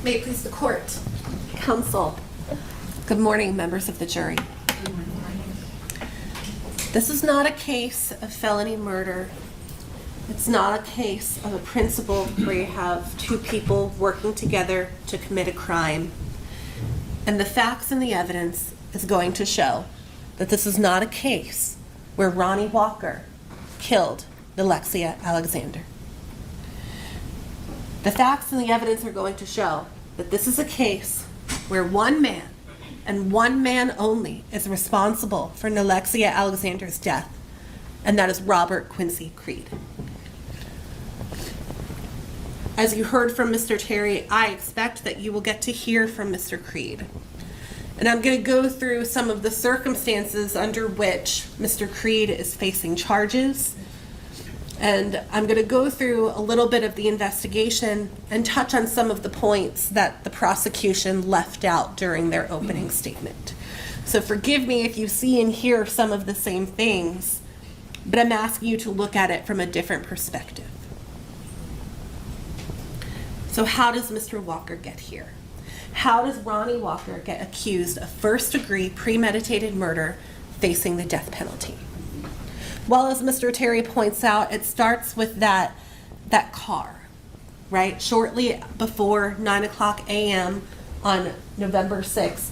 May it please the court. Counsel. Good morning, members of the jury. This is not a case of felony murder. It's not a case of a principle where you have two people working together to commit a crime. And the facts and the evidence is going to show that this is not a case where Ronny Walker killed Nilexia Alexander. The facts and the evidence are going to show that this is a case where one man, and one man only, is responsible for Nilexia Alexander's death, and that is Robert Quincy Creed. As you heard from Mr. Terry, I expect that you will get to hear from Mr. Creed. And I'm going to go through some of the circumstances under which Mr. Creed is facing charges. And I'm going to go through a little bit of the investigation and touch on some of the points that the prosecution left out during their opening statement. So forgive me if you see and hear some of the same things, but I'm asking you to look at it from a different perspective. So how does Mr. Walker get here? How does Ronny Walker get accused of first-degree premeditated murder facing the death penalty? Well, as Mr. Terry points out, it starts with that car, right? Shortly before 9 o'clock a.m. on May 6th,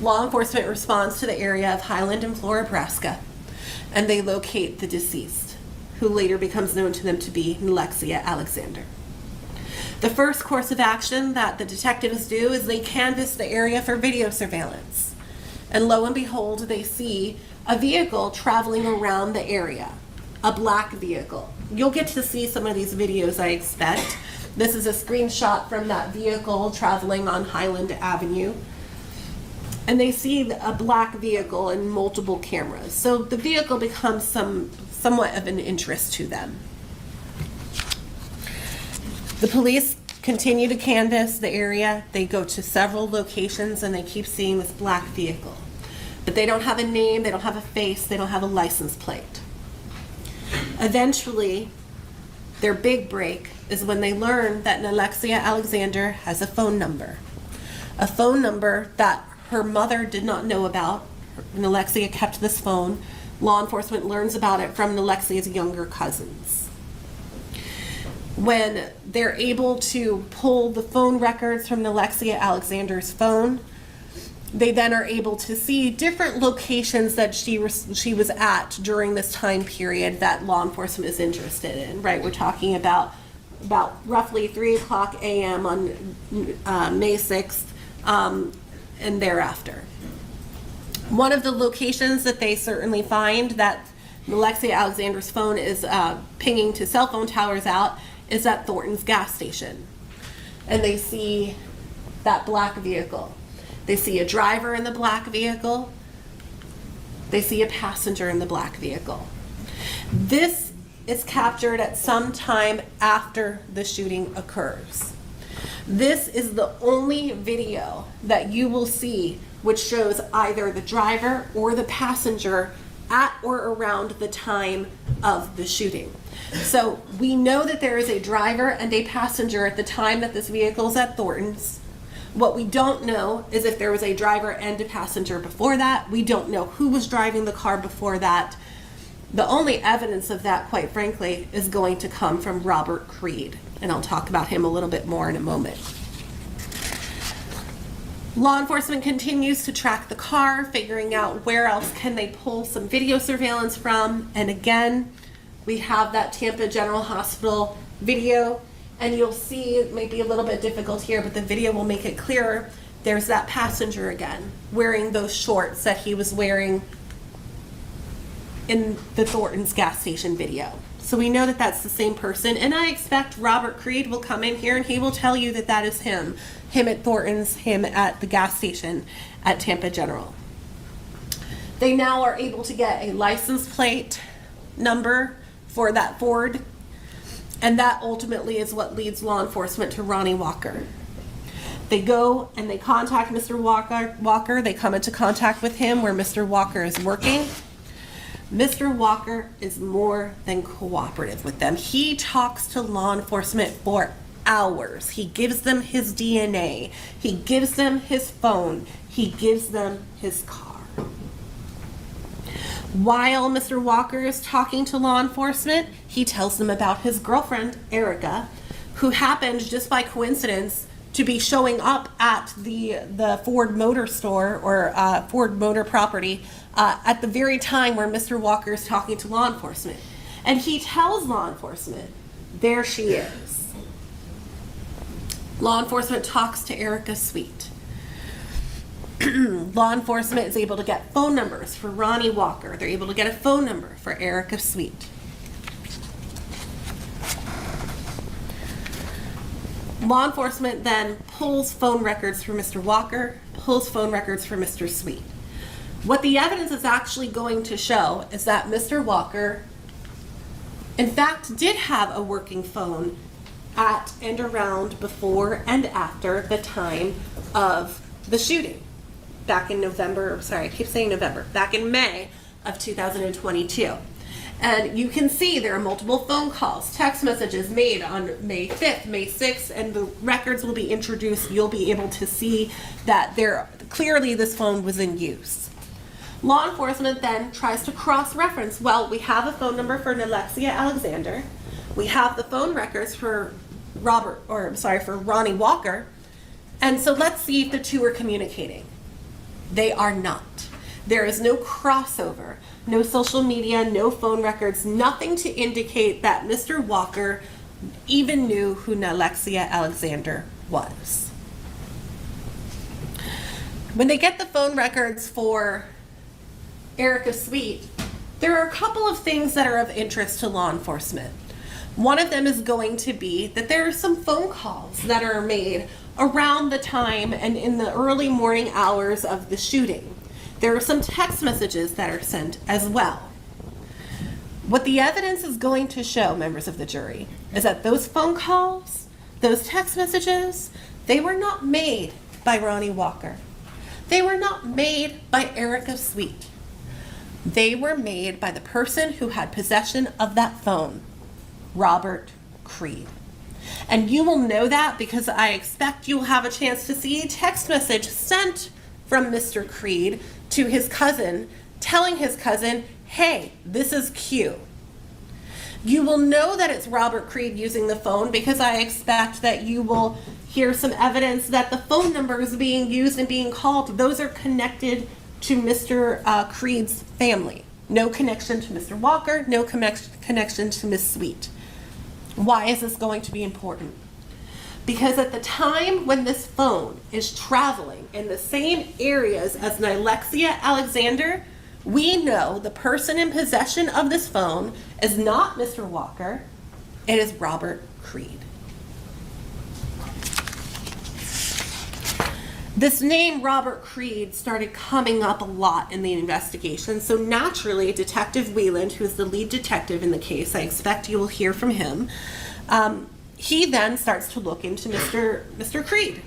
law enforcement responds to the area of Highland and Flora, Nebraska, and they locate the deceased, who later becomes known to them to be Nilexia Alexander. The first course of action that the detectives do is they canvass the area for video surveillance. And lo and behold, they see a vehicle traveling around the area, a black vehicle. You'll get to see some of these videos, I expect. This is a screenshot from that vehicle traveling on Highland Avenue. And they see a black vehicle and multiple cameras. So the vehicle becomes somewhat of an interest to them. The police continue to canvass the area. They go to several locations and they keep seeing this black vehicle. But they don't have a name, they don't have a face, they don't have a license plate. Eventually, their big break is when they learn that Nilexia Alexander has a phone number. A phone number that her mother did not know about. Nilexia kept this phone. Law enforcement learns about it from Nilexia's younger cousins. When they're able to pull the phone records from Nilexia Alexander's phone, they then are able to see different locations that she was at during this time period that law enforcement is interested in, right? We're talking about roughly 3 o'clock a.m. on May 6th and thereafter. One of the locations that they certainly find that Nilexia Alexander's phone is pinging to cell phone towers out is at Thornton's gas station. And they see that black vehicle. They see a driver in the black vehicle. They see a passenger in the black vehicle. This is captured at some time after the shooting occurs. This is the only video that you will see which shows either the driver or the passenger at or around the time of the shooting. So we know that there is a driver and a passenger at the time that this vehicle is at Thornton's. What we don't know is if there was a driver and a passenger before that. We don't know who was driving the car before that. The only evidence of that, quite frankly, is going to come from Robert Creed, and I'll talk about him a little bit more in a moment. Law enforcement continues to track the car, figuring out where else can they pull some video surveillance from, and again, we have that Tampa General Hospital video, and you'll see, it may be a little bit difficult here, but the video will make it clearer. There's that passenger again, wearing those shorts that he was wearing in the Thornton's gas station video. So we know that that's the same person, and I expect Robert Creed will come in here and he will tell you that that is him. Him at Thornton's, him at the gas station at Tampa General. They now are able to get a license plate number for that Ford, and that ultimately is what leads law enforcement to Ronny Walker. They go and they contact Mr. Walker. They come into contact with him where Mr. Walker is working. Mr. Walker is more than cooperative with them. He talks to law enforcement for hours. He gives them his DNA. He gives them his phone. He gives them his car. While Mr. Walker is talking to law enforcement, he tells them about his girlfriend, Erica, who happened just by coincidence to be showing up at the Ford Motor store or Ford Motor property at the very time where Mr. Walker is talking to law enforcement. And he tells law enforcement, there she is. Law enforcement talks to Erica Sweet. Law enforcement is able to get phone numbers for Ronny Walker. They're able to get a phone number for Erica Sweet. Law enforcement then pulls phone records for Mr. Walker, pulls phone records for Mr. Sweet. What the evidence is actually going to show is that Mr. Walker, in fact, did have a working phone at and around before and after the time of the shooting. Back in back in May of 2022. And you can see there are multiple phone calls, text messages made on May 5th, May 6th, and the records will be introduced. You'll be able to see that clearly this phone was in use. Law enforcement then tries to cross-reference. Well, we have a phone number for Nilexia Alexander. We have the phone records for Ronny Walker. And so let's see if the two are communicating. They are not. There is no crossover, no social media, no phone records, nothing to indicate that Mr. Walker even knew who Nilexia Alexander was. When they get the phone records for Erica Sweet, there are a couple of things that are of interest to law enforcement. One of them is going to be that there are some phone calls that are made around the time and in the early morning hours of the shooting. There are some text messages that are sent as well. What the evidence is going to show, members of the jury, is that those phone calls, those text messages, they were not made by Ronny Walker. They were not made by Erica Sweet. They were made by the person who had possession of that phone, Robert Creed. And you will know that because I expect you'll have a chance to see a text message sent from Mr. Creed to his cousin, telling his cousin, hey, this is Q. You will know that it's Robert Creed using the phone because I expect that you will hear some evidence that the phone numbers being used and being called, those are connected to Mr. Creed's family. No connection to Mr. Walker, no connection to Miss Sweet. Why is this going to be important? Because at the time when this phone is traveling in the same areas as Nilexia Alexander, we know the person in possession of this phone is not Mr. Walker, it is Robert Creed. This name, Robert Creed, started coming up a lot in the investigation, so naturally Detective Wheeland, who is the lead detective in the case, I expect you will hear from him, he then starts to look into Mr. Creed.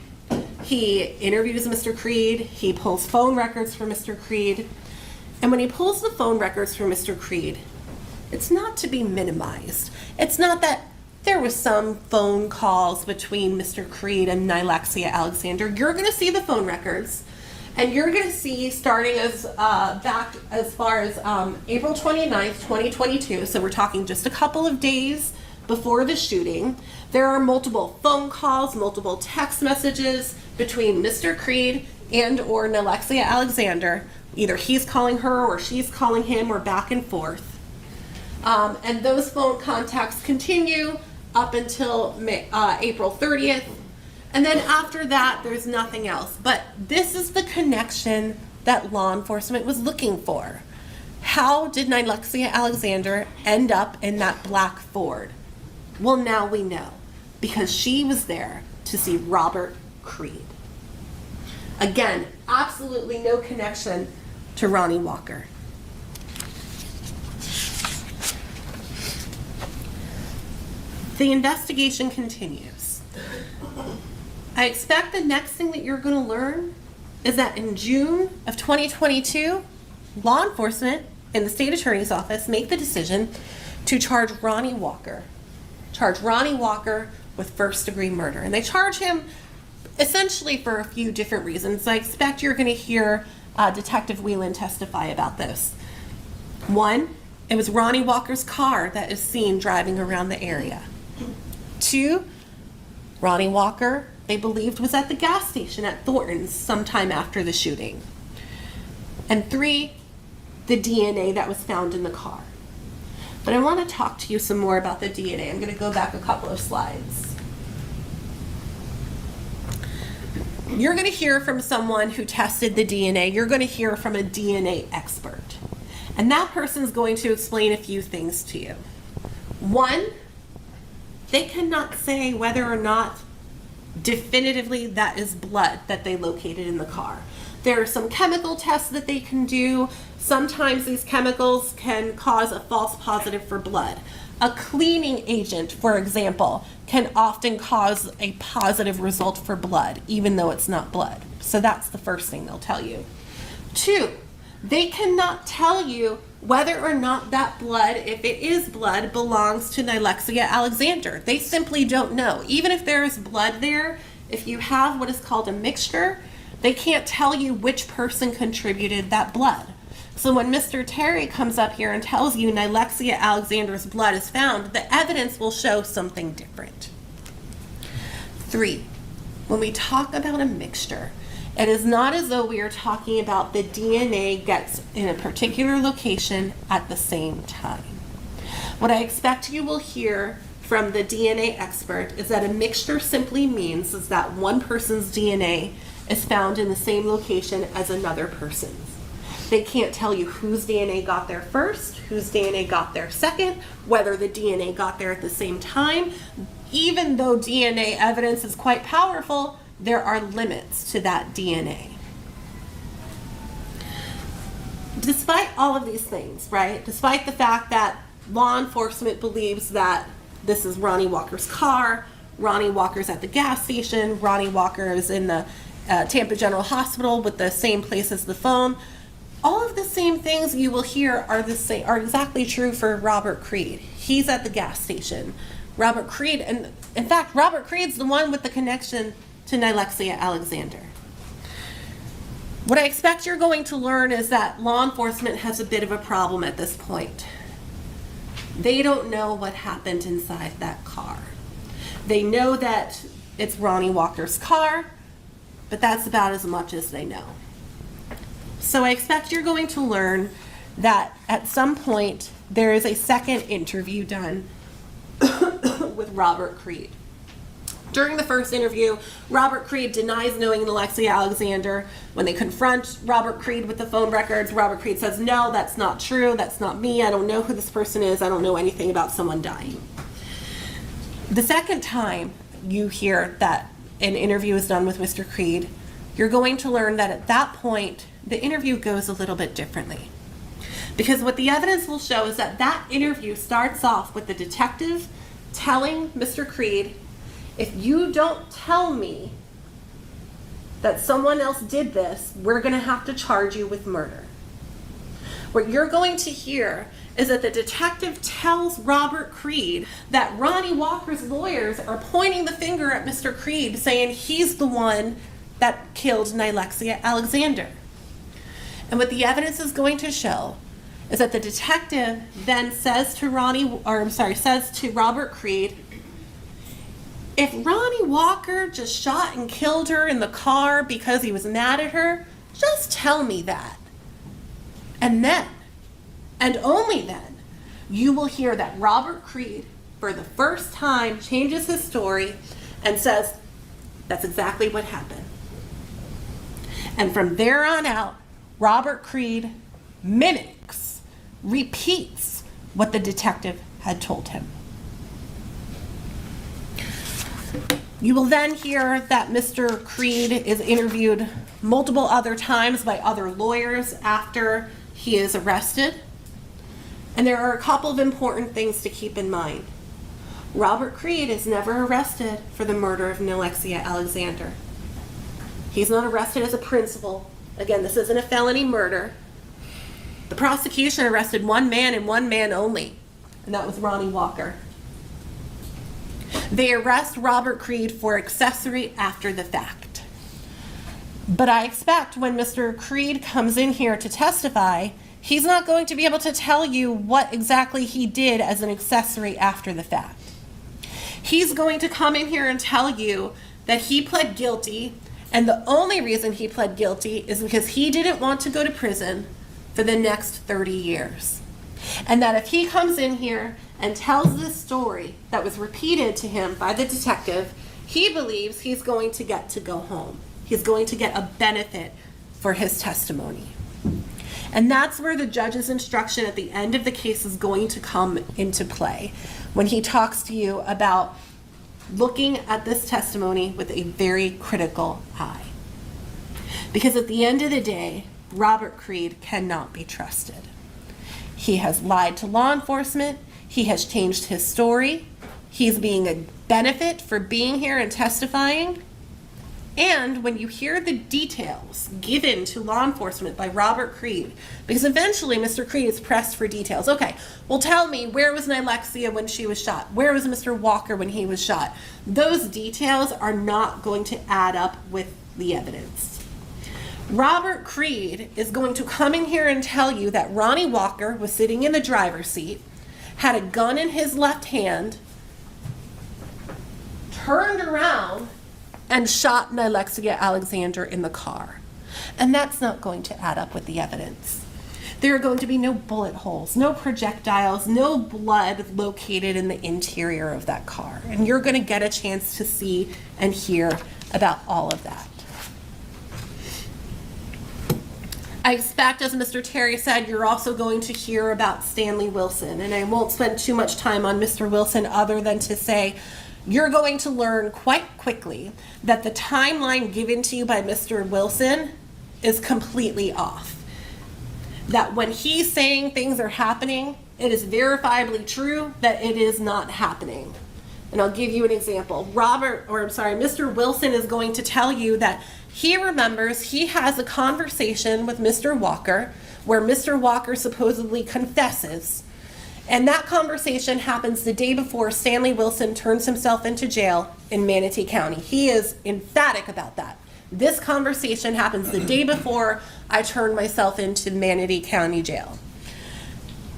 He interviews Mr. Creed, he pulls phone records for Mr. Creed, and when he pulls the phone records for Mr. Creed, it's not to be minimized. It's not that there was some phone calls between Mr. Creed and Nilexia Alexander. You're going to see the phone records, and you're going to see starting as back as far as April 29th, 2022, so we're talking just a couple of days before the shooting, there are multiple phone calls, multiple text messages between Mr. Creed and or Nilexia Alexander. Either he's calling her or she's calling him or back and forth. And those phone contacts continue up until April 30th. And then after that, there's nothing else. But this is the connection that law enforcement was looking for. How did Nilexia Alexander end up in that black Ford? Well, now we know, because she was there to see Robert Creed. Again, absolutely no connection to Ronny Walker. The investigation continues. I expect the next thing that you're going to learn is that in June of 2022, law enforcement in the state attorney's office make the decision to charge Ronny Walker with first-degree murder. And they charge him essentially for a few different reasons. I expect you're going to hear Detective Whelan testify about this. One, it was Ronny Walker's car that is seen driving around the area. Two, Ronny Walker, they believed, was at the gas station at Thornton's sometime after the shooting. And three, the DNA that was found in the car. But I want to talk to you some more about the DNA. I'm going to go back a couple of slides. You're going to hear from someone who tested the DNA. You're going to hear from a DNA expert. And that person's going to explain a few things to you. One, they cannot say whether or not definitively that is blood that they located in the car. There are some chemical tests that they can do. Sometimes these chemicals can cause a false positive for blood. A cleaning agent, for example, can often cause a positive result for blood, even though it's not blood. So that's the first thing they'll tell you. Two, they cannot tell you whether or not that blood, if it is blood, belongs to Nilexia Alexander. They simply don't know. Even if there is blood there, if you have what is called a mixture, they can't tell you which person contributed that blood. So when Mr. Terry comes up here and tells you Nilexia Alexander's blood is found, the evidence will show something different. Three, when we talk about a mixture, it is not as though we are talking about the DNA gets in a particular location at the same time. What I expect you will hear from the DNA expert is that a mixture simply means is that one person's DNA is found in the same location as another person's. They can't tell you whose DNA got there first, whose DNA got there second, whether the DNA got there at the same time. Even though DNA evidence is quite powerful, there are limits to that DNA. Despite all of these things, right? Despite the fact that law enforcement believes that this is Ronny Walker's car, Ronny Walker's at the gas station, Ronny Walker is in the Tampa General Hospital with the same place as the phone, all of the same things you will hear are exactly true for Robert Creed. He's at the gas station. Robert Creed, and in fact, Robert Creed's the one with the connection to Nilexia Alexander. What I expect you're going to learn is that law enforcement has a bit of a problem at this point. They don't know what happened inside that car. They know that it's Ronny Walker's car, but that's about as much as they know. So I expect you're going to learn that at some point there is a second interview done with Robert Creed. During the first interview, Robert Creed denies knowing Nilexia Alexander. When they confront Robert Creed with the phone records, Robert Creed says, "No, that's not true. That's not me. I don't know who this person is. I don't know anything about someone dying." The second time you hear that an interview is done with Mr. Creed, you're going to learn that at that point, the interview goes a little bit differently. Because what the evidence will show is that that interview starts off with the detective telling Mr. Creed, "If you don't tell me that someone else did this, we're going to have to charge you with murder." What you're going to hear is that the detective tells Robert Creed that Ronny Walker's lawyers are pointing the finger at Mr. Creed, saying he's the one that killed Nilexia Alexander. And what the evidence is going to show is that the detective then says to Robert Creed, "If Ronny Walker just shot and killed her in the car because he was mad at her, just tell me that." And then, and only then, you will hear that Robert Creed, for the first time, changes his story and says, "That's exactly what happened." And from there on out, Robert Creed mimics, repeats what the detective had told him. You will then hear that Mr. Creed is interviewed multiple other times by other lawyers after he is arrested. And there are a couple of important things to keep in mind. Robert Creed is never arrested for the murder of Nilexia Alexander. He's not arrested as a principal. Again, this isn't a felony murder. The prosecution arrested one man and one man only, and that was Ronny Walker. They arrest Robert Creed for accessory after the fact. But I expect when Mr. Creed comes in here to testify, he's not going to be able to tell you what exactly he did as an accessory after the fact. He's going to come in here and tell you that he pled guilty, and the only reason he pled guilty is because he didn't want to go to prison for the next 30 years. And that if he comes in here and tells this story that was repeated to him by the detective, he believes he's going to get to go home. He's going to get a benefit for his testimony. And that's where the judge's instruction at the end of the case is going to come into play, when he talks to you about looking at this testimony with a very critical eye. Because at the end of the day, Robert Creed cannot be trusted. He has lied to law enforcement. He has changed his story. He's being a benefit for being here and testifying. And when you hear the details given to law enforcement by Robert Creed, because eventually Mr. Creed is pressed for details. Okay, well, tell me, where was Nilexia when she was shot? Where was Mr. Walker when he was shot? Those details are not going to add up with the evidence. Robert Creed is going to come in here and tell you that Ronny Walker was sitting in the driver's seat, had a gun in his left hand, turned around, and shot Nilexia Alexander in the car. And that's not going to add up with the evidence. There are going to be no bullet holes, no projectiles, no blood located in the interior of that car. And you're going to get a chance to see and hear about all of that. I expect, as Mr. Terry said, you're also going to hear about Stanley Wilson. And I won't spend too much time on Mr. Wilson other than to say, you're going to learn quite quickly that the timeline given to you by Mr. Wilson is completely off. That when he's saying things are happening, it is verifiably true that it is not happening. And I'll give you an example. Mr. Wilson is going to tell you that he remembers he has a conversation with Mr. Walker where Mr. Walker supposedly confesses. And that conversation happens the day before Stanley Wilson turns himself into jail in Manatee County. He is emphatic about that. This conversation happens the day before I turn myself into Manatee County Jail.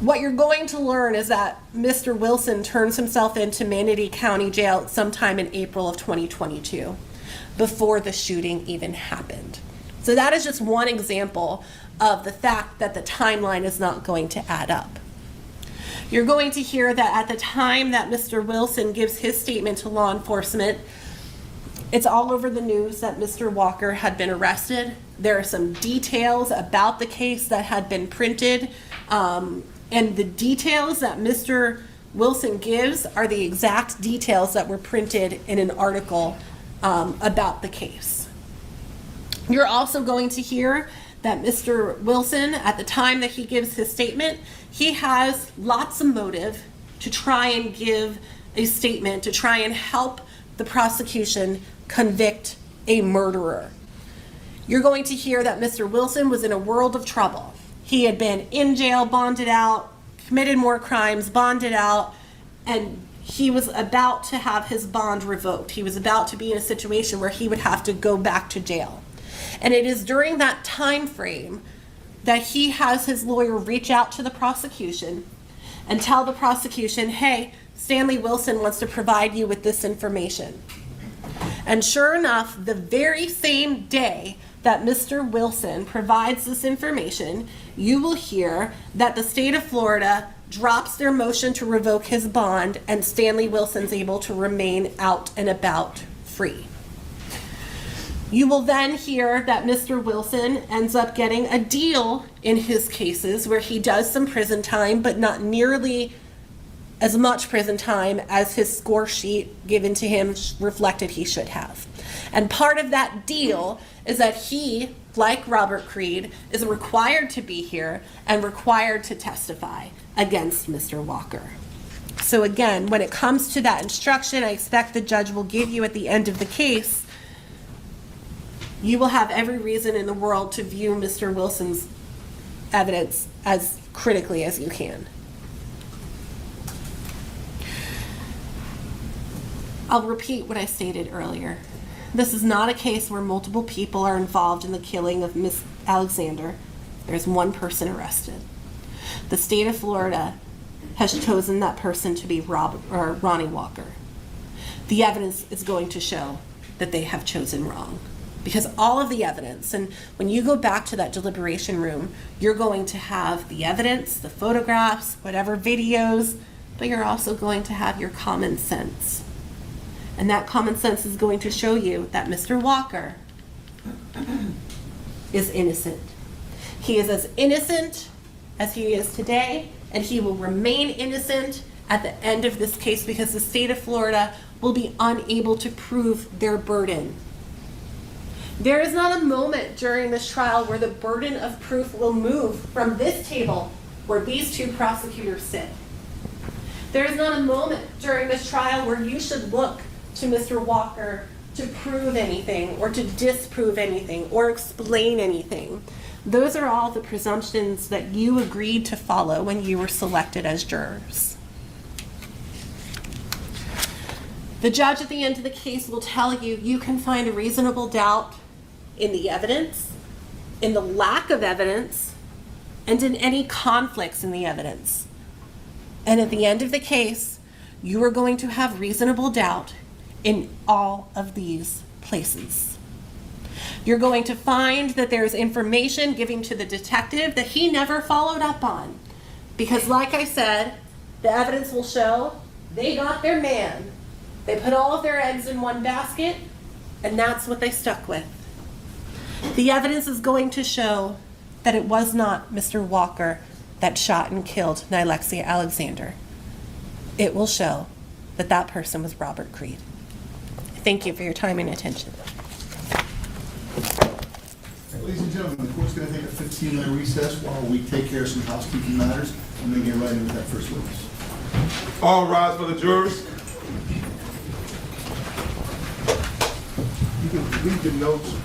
What you're going to learn is that Mr. Wilson turns himself into Manatee County Jail sometime in April of 2022, before the shooting even happened. So that is just one example of the fact that the timeline is not going to add up. You're going to hear that at the time that Mr. Wilson gives his statement to law enforcement, it's all over the news that Mr. Walker had been arrested. There are some details about the case that had been printed, and the details that Mr. Wilson gives are the exact details that were printed in an article about the case. You're also going to hear that Mr. Wilson, at the time that he gives his statement, he has lots of motive to try and give a statement, to try and help the prosecution convict a murderer. You're going to hear that Mr. Wilson was in a world of trouble. He had been in jail, bonded out, committed more crimes, bonded out, and he was about to have his bond revoked. He was about to be in a situation where he would have to go back to jail. And it is during that time frame that he has his lawyer reach out to the prosecution and tell the prosecution, hey, Stanley Wilson wants to provide you with this information. And sure enough, the very same day that Mr. Wilson provides this information, you will hear that the state of Florida drops their motion to revoke his bond, and Stanley Wilson's able to remain out and about free. You will then hear that Mr. Wilson ends up getting a deal in his cases where he does some prison time, but not nearly as much prison time as his score sheet given to him reflected he should have. And part of that deal is that he, like Robert Creed, is required to be here and required to testify against Mr. Walker. So again, when it comes to that instruction, I expect the judge will give you at the end of the case, you will have every reason in the world to view Mr. Wilson's evidence as critically as you can. I'll repeat what I stated earlier. This is not a case where multiple people are involved in the killing of Miss Alexander. There's one person arrested. The state of Florida has chosen that person to be Ronny Walker. The evidence is going to show that they have chosen wrong, because all of the evidence, and when you go back to that deliberation room, you're going to have the evidence, the photographs, whatever videos, but you're also going to have your common sense. And that common sense is going to show you that Mr. Walker is innocent. He is as innocent as he is today, and he will remain innocent at the end of this case, because the state of Florida will be unable to prove their burden. There is not a moment during this trial where the burden of proof will move from this table where these two prosecutors sit. There is not a moment during this trial where you should look to Mr. Walker to prove anything or to disprove anything or explain anything. Those are all the presumptions that you agreed to follow when you were selected as jurors. The judge at the end of the case will tell you you can find a reasonable doubt in the evidence, in the lack of evidence, and in any conflicts in the evidence. And at the end of the case, you are going to have reasonable doubt in all of these places. You're going to find that there's information given to the detective that he never followed up on. Because like I said, the evidence will show they got their man. They put all of their eggs in one basket, and that's what they stuck with. The evidence is going to show that it was not Mr. Walker that shot and killed Nilexia Alexander. It will show that that person was Robert Creed. Thank you for your time and attention. Ladies and gentlemen, the court's going to take a 15-minute recess while we take care of some housekeeping matters and then get right into that first witness. All rise for the jurors. You can read the notes.